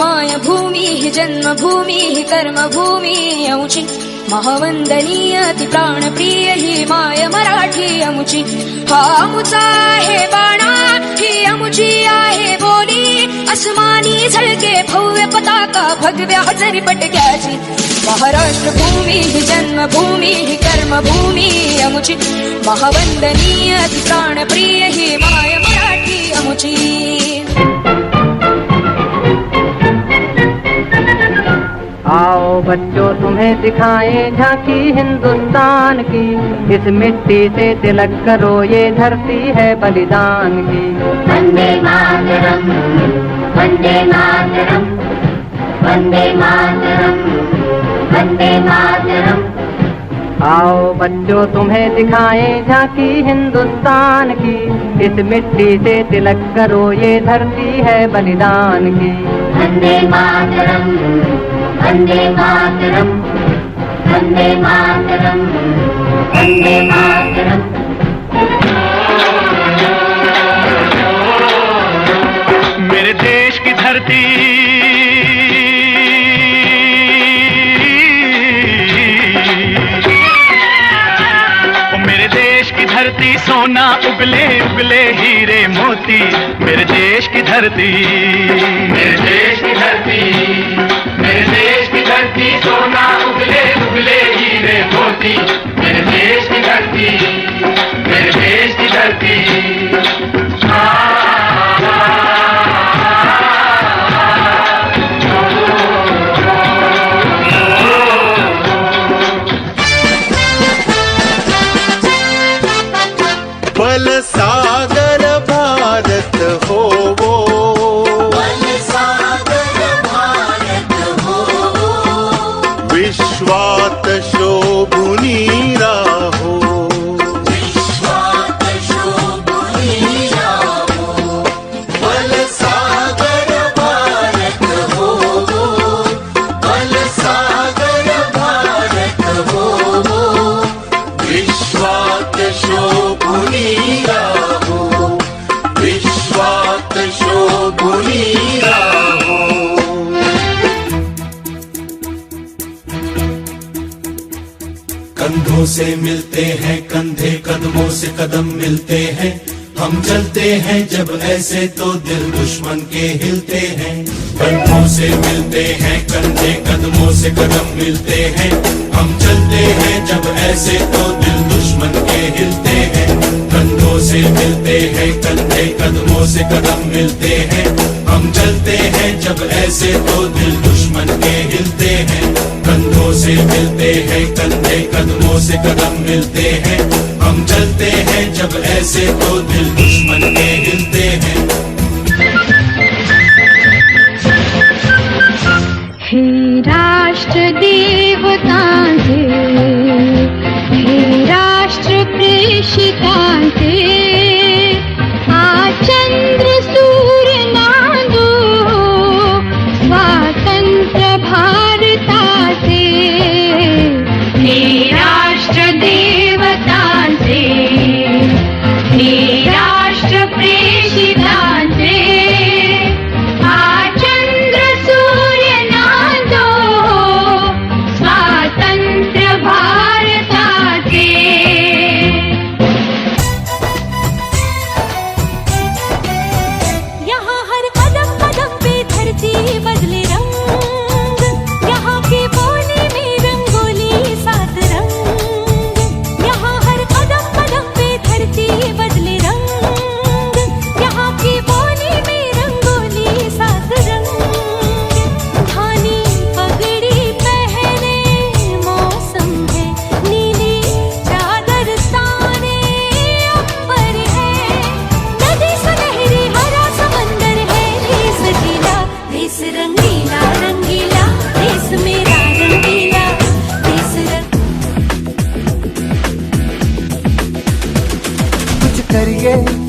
मायभूमिः जन्मभूमिः कर्मभूमिः अमुची महावंदनीय ती प्राणप्रिय ही माय मराठी अमुची हा अमुचा आहे बाणा ही अमुची आहे बोली अस्मानी झळके भव्य पताका भगव्या हजरी पटक्याची महाराष्ट्र भूमी ही जन्मभूमी ही कर्मभूमी अमुची महावंदनीय ती प्राणप्रिय ही माय मराठी अमुची। आओ बच्चों तुम्हें दिखाएं झांकी हिंदुस्तान की, इस मिट्टी से तिलक करो ये धरती है बलिदान की। वंदे मातरम वंदे मातरम वंदे मातरम वंदे मातरम। आओ बच्चों तुम्हें दिखाएं झांकी हिंदुस्तान की, इस मिट्टी से तिलक करो ये धरती है बलिदान की। वंदे मातरम वंदे मातरम वंदे मातरम वंदे मातरम। मेरे देश की धरती मेरे देश की धरती सोना उगले उगले हीरे मोती। मेरे देश की धरती मेरे देश की धरती मेरे देश की धरती सोना उगले उगले हीरे मोती। मेरे देश की धरती मेरे देश की धरती। बल सागर भारत हो वो, बल सागर भारत हो वो, विश्वात शोभुनी राहो, विश्वात शोभुनी राहो। बल सागर भारत हो वो, बल सागर भारत हो वो, विश्वात शोभुनी राहो, विश्वात शोभुनी राहो। कंधों से मिलते हैं कंधे, कदमों से कदम मिलते हैं। हम चलते हैं जब ऐसे तो दिल दुश्मन के हिलते हैं। कंधों से मिलते हैं कंधे, कदमों से कदम मिलते हैं। हम चलते हैं जब ऐसे तो दिल दुश्मन के हिलते हैं। कंधों से मिलते हैं कंधे, कदमों से कदम मिलते हैं। हम चलते हैं जब ऐसे तो दिल दुश्मन के हिलते हैं। कंधों से मिलते हैं कंधे, कदमों से कदम मिलते हैं। हम चलते हैं जब ऐसे तो दिल दुश्मन के हिलते हैं। हे राष्ट्र देवतांचे, हे राष्ट्र प्रेषितांचे, आज चंद्र सूर्य नांदो स्वातंत्र्य भारताचे। हे राष्ट्र देवतांचे, हे राष्ट्र प्रेषितांचे, आज चंद्र सूर्य नांदो स्वातंत्र्य भारताचे। यहाँ हर कदम कदम पे धरती बदले रंग, यहाँ की बोली में रंगोली सात रंग। यहाँ हर कदम कदम पे धरती बदले रंग, यहाँ की बोली में रंगोली सात रंग। धानी पगड़ी पहने मौसम है, नीली चादर ताने ऊपर है। नदी सुनहरी हरा समंदर है, देश जिला देश रंगीला रंगीला, देश मेरा रंगीला देश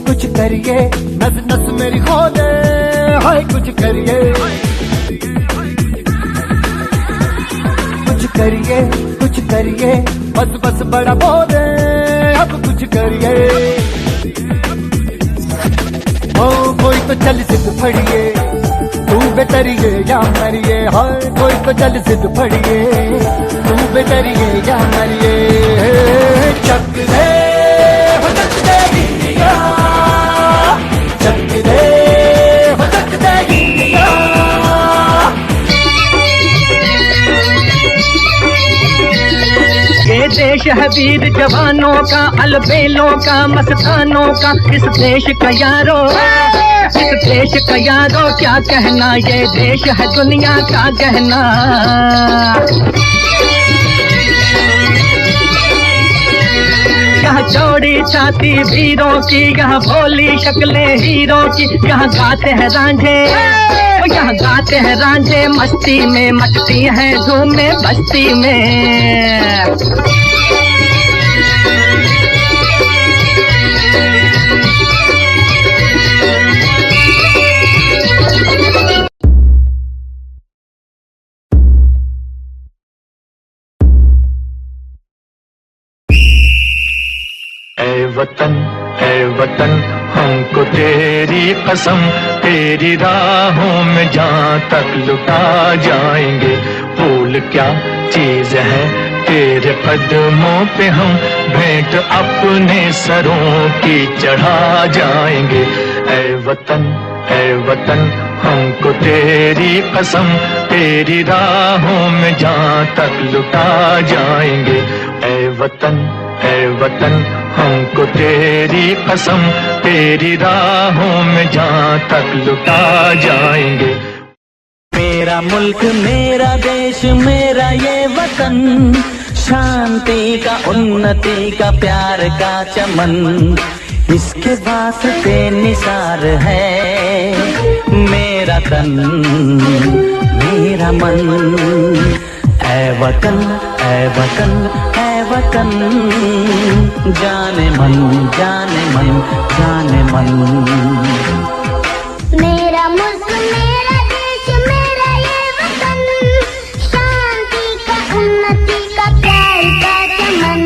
कुछ करिए नस नस मेरी खोले, हाय कुछ करिए कुछ करिए बस बस बड़ा बोले, अब कुछ करिए। ओ कोई तो चल सिद्ध फड़िए, तू बेतरिए या मरिए, हाय कोई तो चल जिद फड़िए, तू बेतरिए या मरिए। चक दे हो चक दे इंडिया, चक दे हो चक दे इंडिया। ये देश है वीर जवानों का, अलबेलों का, मस्तानों का। इस देश का यारो, इस देश का यारो क्या कहना, ये देश है दुनिया का गहना। यहाँ चौड़ी छाती वीरों की, यहाँ भोली शक्लें हीरों की। यहाँ गाते हैं रांझे, यहाँ गाते हैं रांझे मस्ती में, मचती हैं धूमें बस्ती में। ऐ वतन हमको तेरी कसम, तेरी राहों में जहाँ तक लुटा जाएंगे। फूल क्या चीज है तेरे कदमों पे, हम भेंट अपने सरों की चढ़ा जाएंगे। ऐ वतन हमको तेरी कसम, तेरी राहों में जहाँ तक लुटा जाएंगे। ऐ वतन हमको तेरी कसम, तेरी राहों में जहाँ तक लुटा जाएंगे। मेरा मुल्क मेरा देश मेरा ये वतन, शांति का उन्नति का प्यार का चमन, इसके वास्ते निसार है मेरा तन मेरा मन। ऐ वतन ऐ वतन ऐ वतन, जाने मन जाने मन जाने मन। मेरा मुल्क मेरा देश मेरा ये वतन, शांति का उन्नति का प्यार का चमन।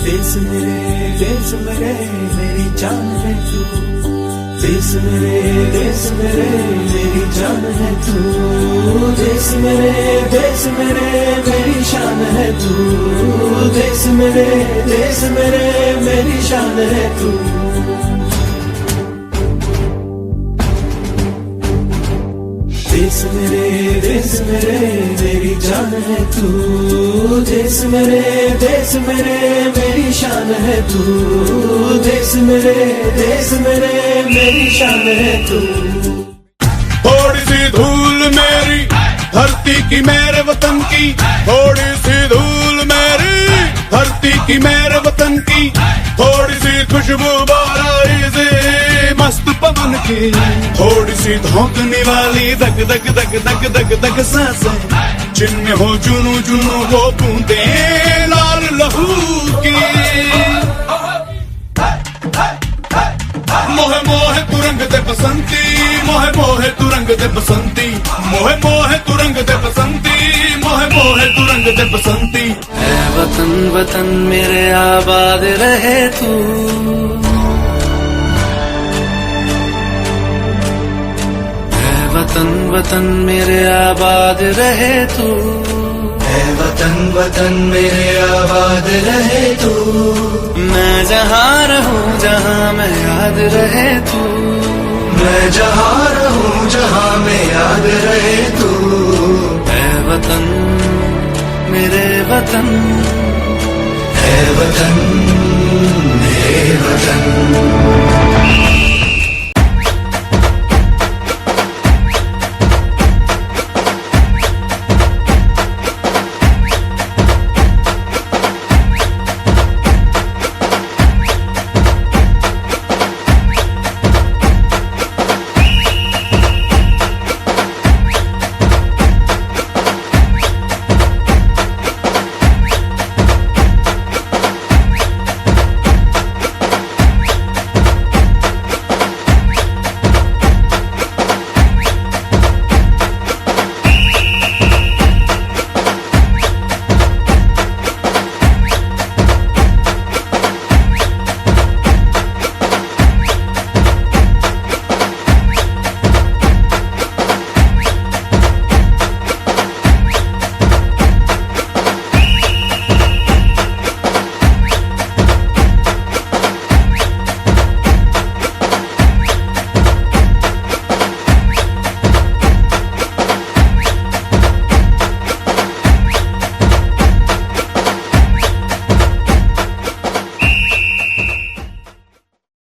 देश मेरे मेरी जान है तू, देश मेरे मेरी जान है तू। देश मेरे मेरी शान है तू, देश मेरे मेरी शान है तू। देश मेरे मेरी जान है तू, देश मेरे मेरी शान है तू। देश मेरे मेरी शान है तू। थोड़ी सी धूल मेरी धरती की मेरे वतन की, थोड़ी सी धूल मेरी धरती की मेरे वतन की। थोड़ी सी खुशबू बाराई से मस्त पवन की, थोड़ी सी धोकने वाली दग दग दग दग दग दग सांसें, जिनमें हो जुनू जुनू वो बूंदे लाल लहू की। मोहे मोहे तुरंग दे बसंती, मोहे मोहे तुरंग दे बसंती, मोहे मोहे तुरंग दे बसंती, मोहे मोहे तुरंग दे बसंती। ऐ वतन वतन मेरे आबाद रहे तू, ऐ वतन वतन मेरे आबाद रहे तू। ऐ वतन मेरे आबाद रहे तू। मैं जहाँ रहूँ जहाँ मैं याद रहे तू, मैं जहाँ रहूँ जहाँ मैं याद रहे तू। ऐ वतन मेरे वतन, ऐ वतन मेरे वतन।